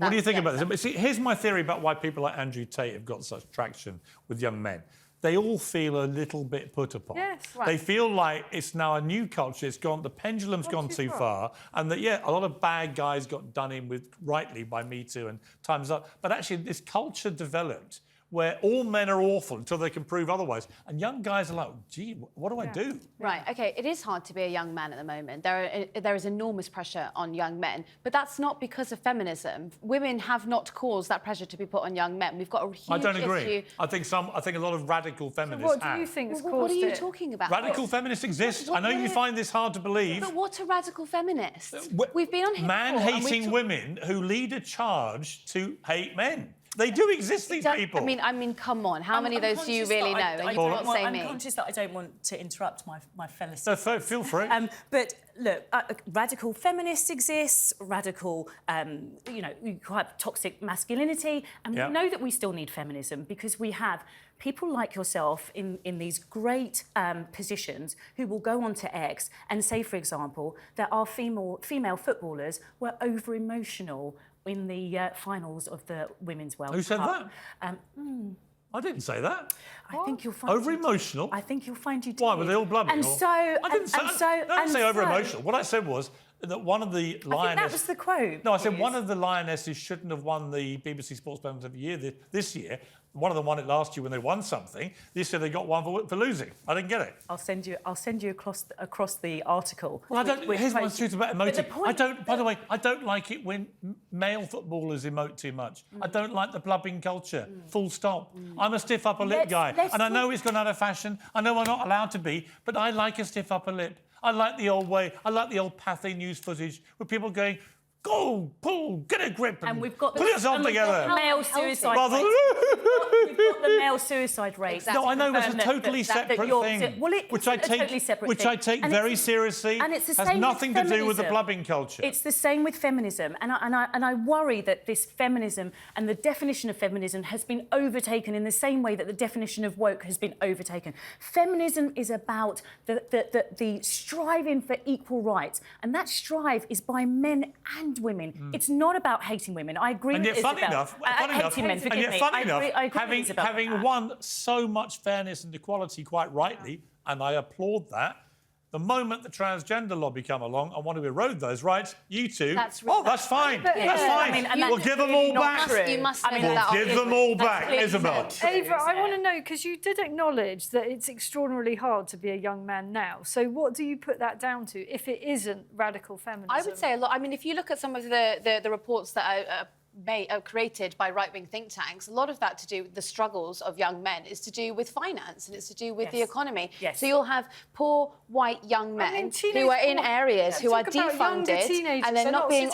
What do you think about this? See, here's my theory about why people like Andrew Tate have got such traction with young men. They all feel a little bit put upon. Yes, right. They feel like it's now a new culture. It's gone. The pendulum's gone too far, and that a lot of bad guys got done in with rightly by Me Too and Time's Up. But actually, this culture developed where all men are awful until they can prove otherwise. And young guys are like, gee, what do I do? Right, OK, it is hard to be a young man at the moment. There is enormous pressure on young men, but that's not because of feminism. Women have not caused that pressure to be put on young men. We've got a huge issue. I don't agree. I think a lot of radical feminists What do you think has caused it? What are you talking about? Radical feminists exist. I know you find this hard to believe. But what are radical feminists? We've been on here man-hating women who lead a charge to hate men. They do exist, these people. I mean, come on. How many of those do you really know? And you cannot say me. I'm conscious that I don't want to interrupt my fellow No, feel free. But look, radical feminists exist, radical, quite toxic masculinity, and we know that we still need feminism because we have people like yourself in these great positions who will go on to X and say, for example, that our female footballers were over-emotional in the finals of the Women's World Cup. Who said that? I didn't say that. I think you'll find over-emotional. I think you'll find you did. Why, were they all blubbing? And so I didn't say over-emotional. What I said was that one of the lionesses... I think that was the quote. No, I said one of the lionesses shouldn't have won the BBC Sportsman of the Year this year. One of them won it last year when they won something. This year they got one for losing. I didn't get it. I'll send you across the article. Well, here's my truth about emoting. By the way, I don't like it when male footballers emote too much. I don't like the blubbing culture. Full stop. I'm a stiff upper lip guy, and I know it's gone out of fashion. I know I'm not allowed to be, but I like a stiff upper lip. I like the old way. I like the old Pathé news footage with people going, go, pull, get a grip, and we've got put yourself together. Male suicide rate. We've got the male suicide rate. Exactly. No, I know it's a totally separate thing, which I take very seriously. And it's the has same nothing with to do with the feminism. blubbing culture. It's the same with feminism, and I worry that this feminism and the definition of feminism has been overtaken in the same way that the definition of woke has been overtaken. Feminism is about the striving for equal rights, and that strive is by men and women. It's not about hating women. I agree with Isabel. Hating men, forgive me. I agree with Isabel. Having won so much fairness and equality quite rightly, and I applaud that, the moment the transgender lobby come along and want to erode those rights, you two... that's fine. That's fine. We'll give them all back. We'll give them all back. Isabel. Ava, I want to know, because you did acknowledge that it's extraordinarily hard to be a young man now. So what do you put that down to, if it isn't radical feminism? I would say a lot. I mean, if you look at some of the reports that are created by right-wing think tanks, a lot of that to do with the struggles of young men is to do with finance and it's to do with the economy. So you'll have poor white young men who are in areas who are defunded and they're not being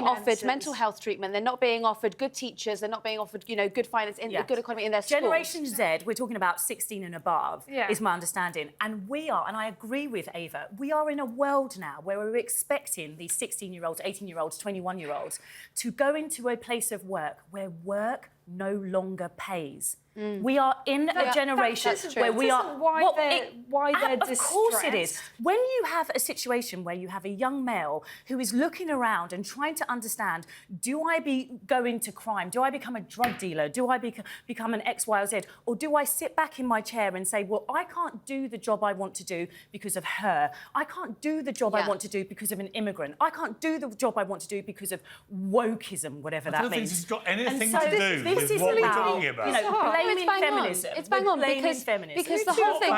offered mental health treatment, they're not being offered good teachers, they're not being offered good finance in good economy in their schools. Generation Z, we're talking about 16 and above, is my understanding, and we are, and I agree with Ava, we are in a world now where we're expecting these 16-year-olds, 18-year-olds, 21-year-olds to go into a place of work where work no longer pays. We are in a generation where we are... Why they're distressed. Of course it is. When you have a situation where you have a young male who is looking around and trying to understand, do I go into crime? Do I become a drug dealer? Do I become an X, Y, or Z? Or do I sit back in my chair and say, well, I can't do the job I want to do because of her. I can't do the job I want to do because of an immigrant. I can't do the job I want to do because of wokeism, whatever that means. I don't think this has got anything to do with what we're talking about. It's bang on because the whole thing.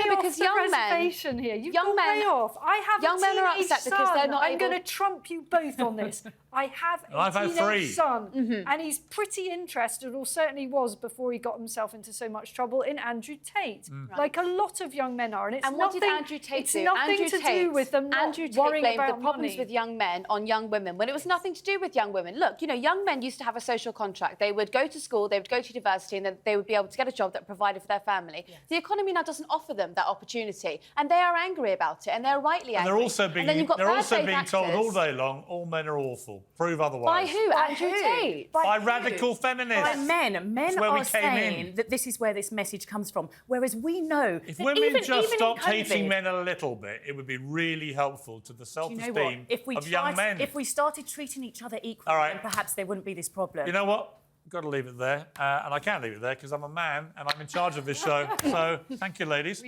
Because young men here. You've gone way off. I have young men are upset because they're not. I'm going to trump you both on this. I have a teenage son, and he's pretty interested, or certainly was before he got himself into so much trouble, in Andrew Tate, like a lot of young men are. And what did Andrew Tate do? It's nothing to do with them not worrying about the problems with young men on young women when it was nothing to do with young women. Look, young men used to have a social contract. They would go go to school, they would go to university, and then they would be able to get a job that provided for their family. Yes. The economy now doesn't offer them that opportunity, and they are angry about it, and they're rightly angry. And they're also being told all day long, all men are awful. Prove otherwise. By who? Andrew Tate. By radical feminists. By men. Men are saying that this is where this message comes from. Whereas we know if women just stopped hating men a little bit, it would be really helpful to the self-esteem of young men. If we started treating each other equally, then perhaps there wouldn't be this problem. You know what? Got to leave it there. And I can't leave it there because I'm a man and I'm in charge of this show. So thank you, ladies.